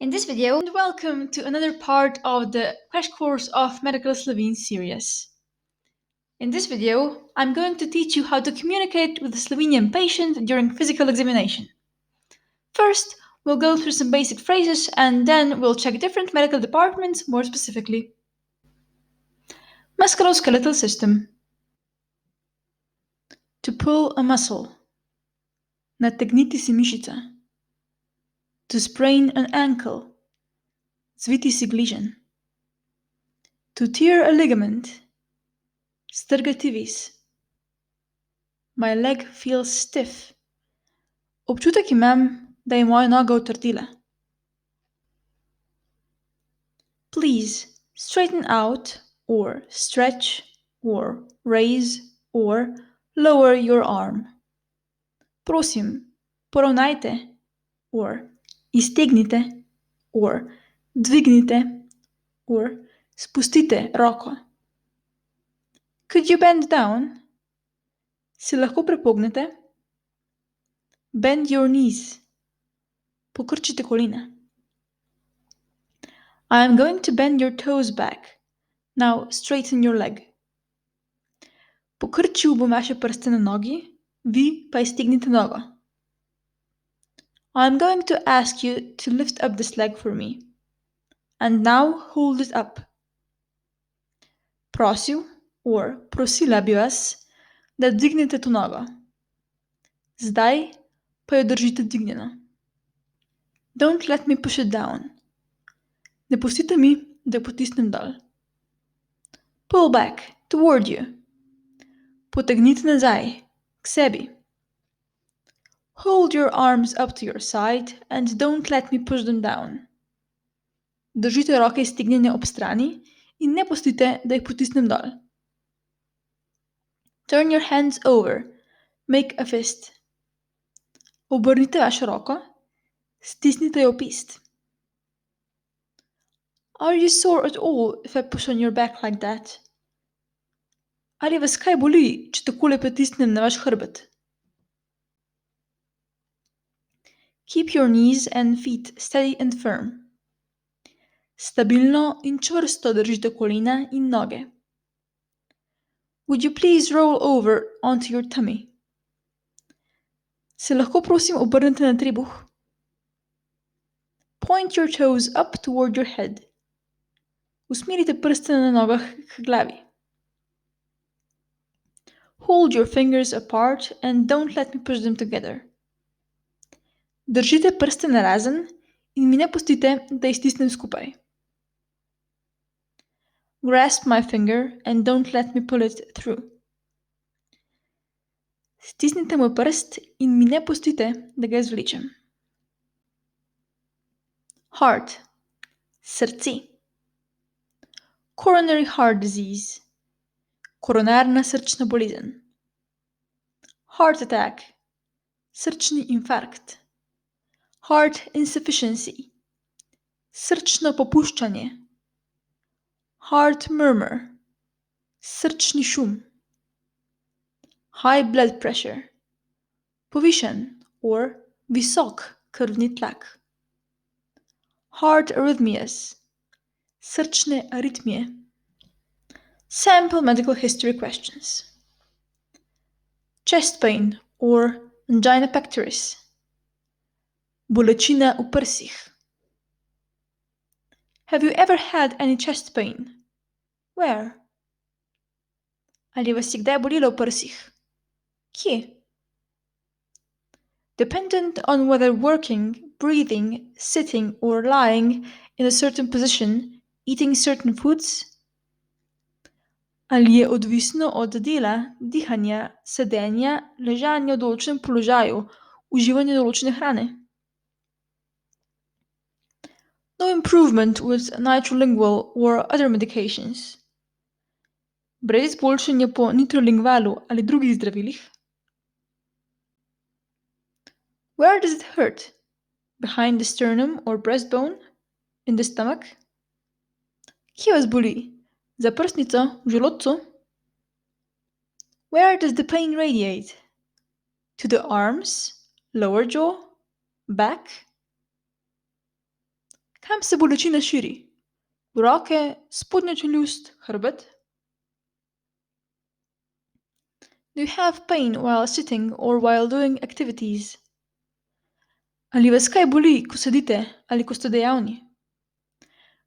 In this video, and welcome to another part of the Crash Course of Medical Slovene series. In this video, I'm going to teach you how to communicate with a Slovenian patient during physical examination. First, we'll go through some basic phrases and then we'll check different medical departments more specifically. Musculoskeletal system. To pull a muscle. Nategniti si mišica. To sprain an ankle. Zviti si gližen. To tear a ligament. Strgati vis. My leg feels stiff. Občutek imam, da je moja noga utrdila. Please straighten out or stretch or raise or lower your arm. Prosim, poravnajte or iztegnite or dvignite or spustite roko. Could you bend down? Si lahko prepognete? Bend your knees. Pokrčite kolena. I am going to bend your toes back. Now straighten your leg. Pokrčil bom vaše prste na nogi, vi pa iztegnite nogo. I am going to ask you to lift up this leg for me. And now hold it up. Prosil or prosila bi vas, da dvignete to nogo. Zdaj pa jo držite dvignjeno. Don't let me push it down. Ne pustite mi, da jo potisnem dol. Pull back, toward you. Potegnite nazaj, k sebi. Hold your arms up to your side and don't let me push them down. Držite roke iztegnjene ob strani in ne pustite, da jih potisnem dol. Turn your hands over. Make a fist. Obrnite vašo roko. Stisnite jo v pist. Are you sore at all if I push on your back like that? Ali vas kaj boli, če takole pritisnem na vaš hrbet? Keep your knees and feet steady and firm. Stabilno in čvrsto držite kolena in noge. Would you please roll over onto your tummy? Se lahko prosim obrnete na trebuh? Point your toes up toward your head. Usmerite prste na nogah k glavi. Hold your fingers apart and don't let me push them together. Držite prste narazen in mi ne pustite, da jih stisnem skupaj. Grasp my finger and don't let me pull it through. Stisnite moj prst in mi ne pustite, da ga izvlečem. Heart. Srce. Coronary heart disease. Koronarna srčna bolezen. Heart attack. Srčni infarkt. Heart insufficiency. Srčno popuščanje. Heart murmur. Srčni šum. High blood pressure. Povišen or visok krvni tlak. Heart arrhythmias. Srčne aritmije. Sample medical history questions. Chest pain or angina pectoris. Bolečina v prsih. Have you ever had any chest pain? Where? Ali vas je kdaj bolelo v prsih? Kje? Dependent on whether working, breathing, sitting or lying in a certain position, eating certain foods? Ali je odvisno od dela, dihanja, sedenja, ležanja v določenem položaju, uživanja določene hrane? No improvement with nitrolingual or other medications. Brez izboljšanja po nitrolingvalu ali drugih zdravilih? Where does it hurt? Behind the sternum or breastbone? In the stomach? Kje vas boli? Za prsnico, v želodcu? Where does the pain radiate? To the arms, lower jaw, back? Kam se bolečina širi? V roke, spodnjo čeljust, hrbet? Do you have pain while sitting or while doing activities? Ali vas kaj boli, ko sedite ali ko ste dejavni?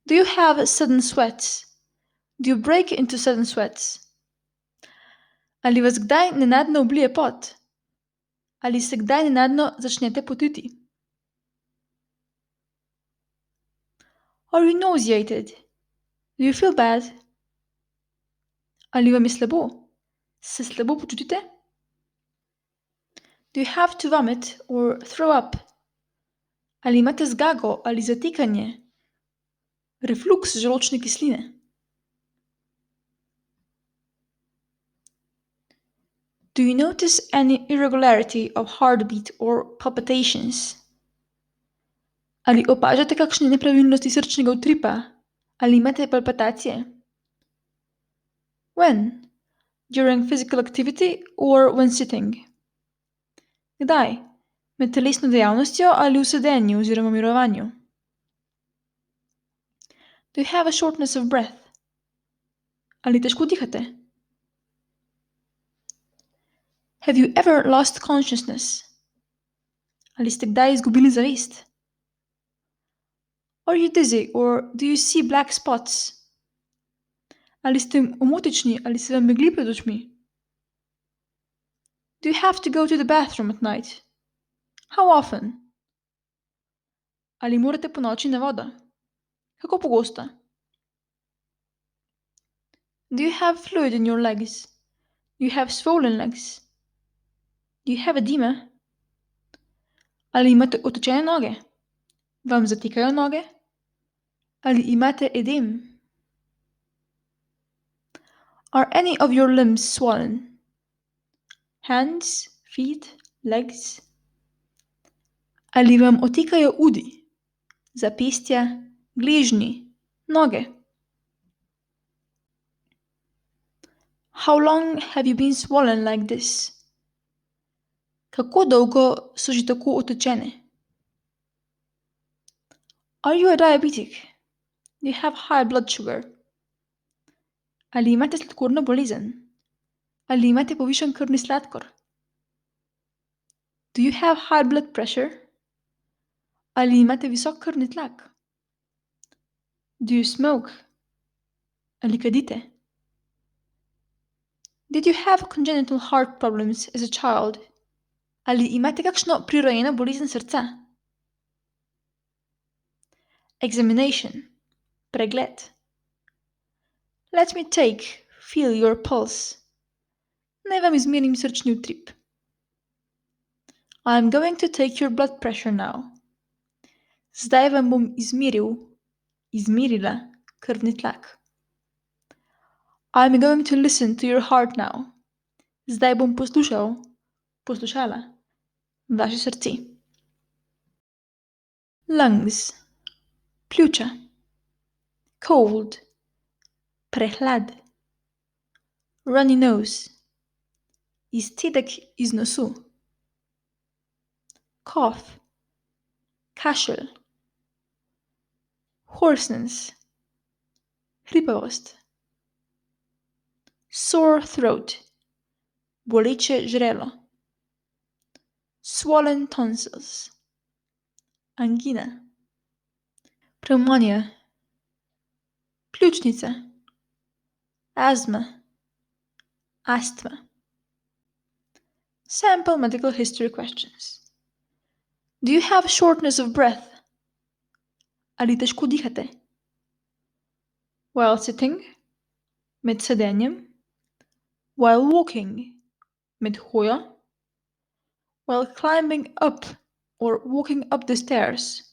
Do you have sudden sweats? Do you break into sudden sweats? Ali vas kdaj nenadno oblije pot? Ali se kdaj nenadno začnete potiti? Are you nauseated? Do you feel bad? Ali vam je slabo? Se slabo počutite? Do you have to vomit or throw up? Ali imate zgago ali zatekanje? Refluks želodčne kisline? Do you notice any irregularity of heartbeat or palpitations? Ali opažate kakšne nepravilnosti srčnega utripa? Ali imate palpitacije? When? During physical activity or when sitting? Kdaj? Med telesno dejavnostjo ali v sedenju oziroma mirovanju? Do you have a shortness of breath? Ali težko dihate? Have you ever lost consciousness? Ali ste kdaj izgubili zavest? Are you dizzy or do you see black spots? Ali ste omotični ali se vam megli pred očmi? Do you have to go to the bathroom at night? How often? Ali morate ponoči na vodo? Kako pogosto? Do you have fluid in your legs? Do you have swollen legs? Do you have edema? Ali imate otočene noge? Vam zatekajo noge? Ali imate edem? Are any of your limbs swollen? Hands, feet, legs? Ali vam otekajo udi? Zapestja, gležnji, noge? How long have you been swollen like this? Kako dolgo so že tako otečene? Are you a diabetic? Do you have high blood sugar? Ali imate sladkorno bolezen? Ali imate povišan krvni sladkor? Do you have high blood pressure? Ali imate visok krvni tlak? Do you smoke? Ali kadite? Did you have congenital heart problems as a child? Ali imate kakšno prirojeno bolezen srca? Examination. Pregled. Let me feel your pulse. Naj vam izmerim srčni utrip. I'm going to take your blood pressure now. Zdaj vam bom izmerila krvni tlak. I'm going to listen to your heart now. Zdaj bom poslušala vaše srce. Lungs. Pljuča. Cold. Prehlad. Runny nose. Izcedek iz nosu. Cough. Kašelj. Hoarseness. Hripavost. Sore throat. Boleče žrelo. Swollen tonsils. Angina. Pneumonia. Pljučnica. Asthma. Astma. Sample medical history questions. Do you have shortness of breath? Ali težko dihate? While sitting, med sedenjem. While walking, med hojo. While climbing up or walking up the stairs,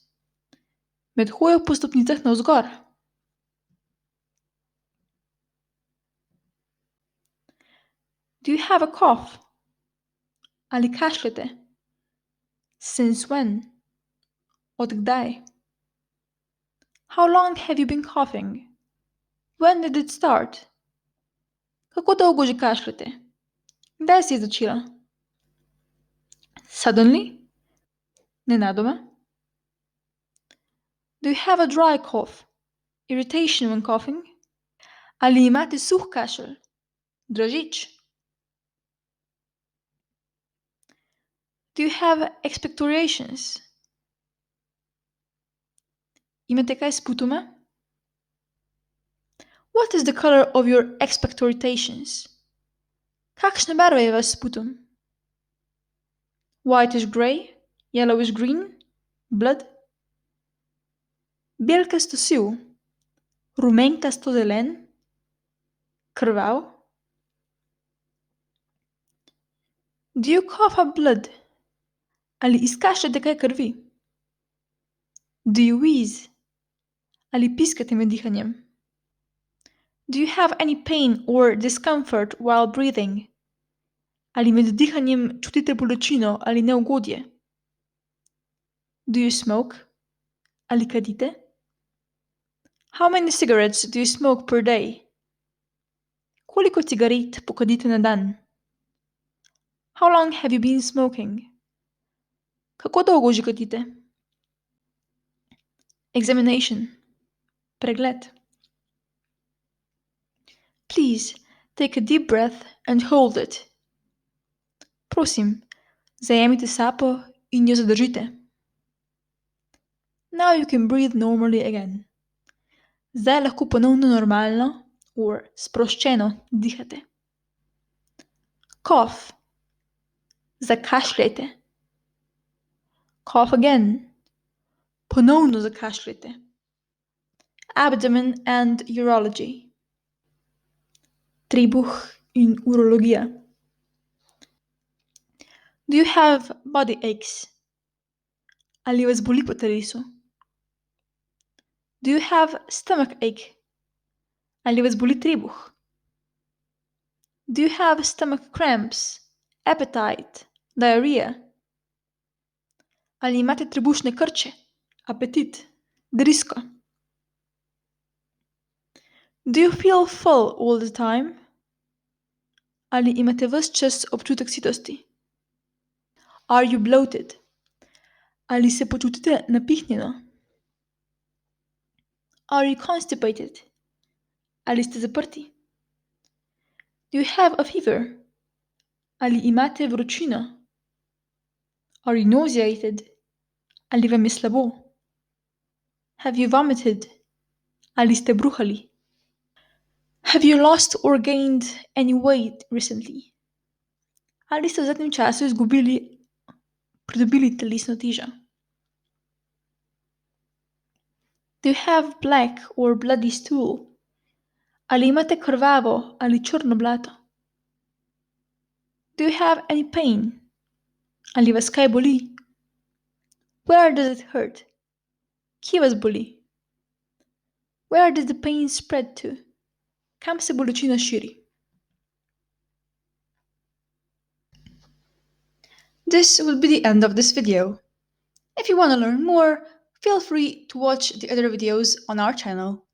med hojo po stopnicah navzgor. Do you have a cough? Ali kašljete? Since when? Od kdaj? How long have you been coughing? When did it start? Kako dolgo že kašljete? Kdaj si je začela? Suddenly? Nenadoma? Do you have a dry cough? Irritation when coughing? Ali imate suh kašelj? Dražič? Do you have expectorations? Imate kaj sputume? What is the color of your expectorations? Kakšne barve je vaš sputum? Whitish grey, yellowish green, blood? Belkasto siv, rumenkasto zelen, krvav? Do you cough up blood? Ali izkašljate kaj krvi? Do you wheeze? Ali piskate med dihanjem? Do you have any pain or discomfort while breathing? Ali med dihanjem čutite bolečino ali neugodje? Do you smoke? Ali kadite? How many cigarettes do you smoke per day? Koliko cigaret pokadite na dan? How long have you been smoking? Kako dolgo že kadite? Examination. Pregled. Please take a deep breath and hold it. Prosim, zajemite sapo in jo zadržite. Now you can breathe normally again. Zdaj lahko ponovno normalno or sproščeno dihate. Cough. Zakašljajte. Cough again. Ponovno zakašljajte. Abdomen and urology. Trebuh in urologija. Do you have body aches? Ali vas boli po telesu? Do you have stomach ache? Ali vas boli trebuh? Do you have stomach cramps, appetite, diarrhea? Ali imate trebušne krče, apetit, drisko? Do you feel full all the time? Ali imate ves čas občutek sitosti? Are you bloated? Ali se počutite napihnjeno? Are you constipated? Ali ste zaprti? Do you have a fever? Ali imate vročino? Are you nauseated? Ali vam je slabo? Have you vomited? Ali ste bruhali? Have you lost or gained any weight recently? Ali ste v zadnjem času pridobili telesno težo? Do you have black or bloody stool? Ali imate krvavo ali črno blato? Do you have any pain? Ali vas kaj boli? Where does it hurt? Kje vas boli? Where does the pain spread to? Kam se bolečina širi? This will be the end of this video. If you want to learn more, feel free to watch the other videos on our channel.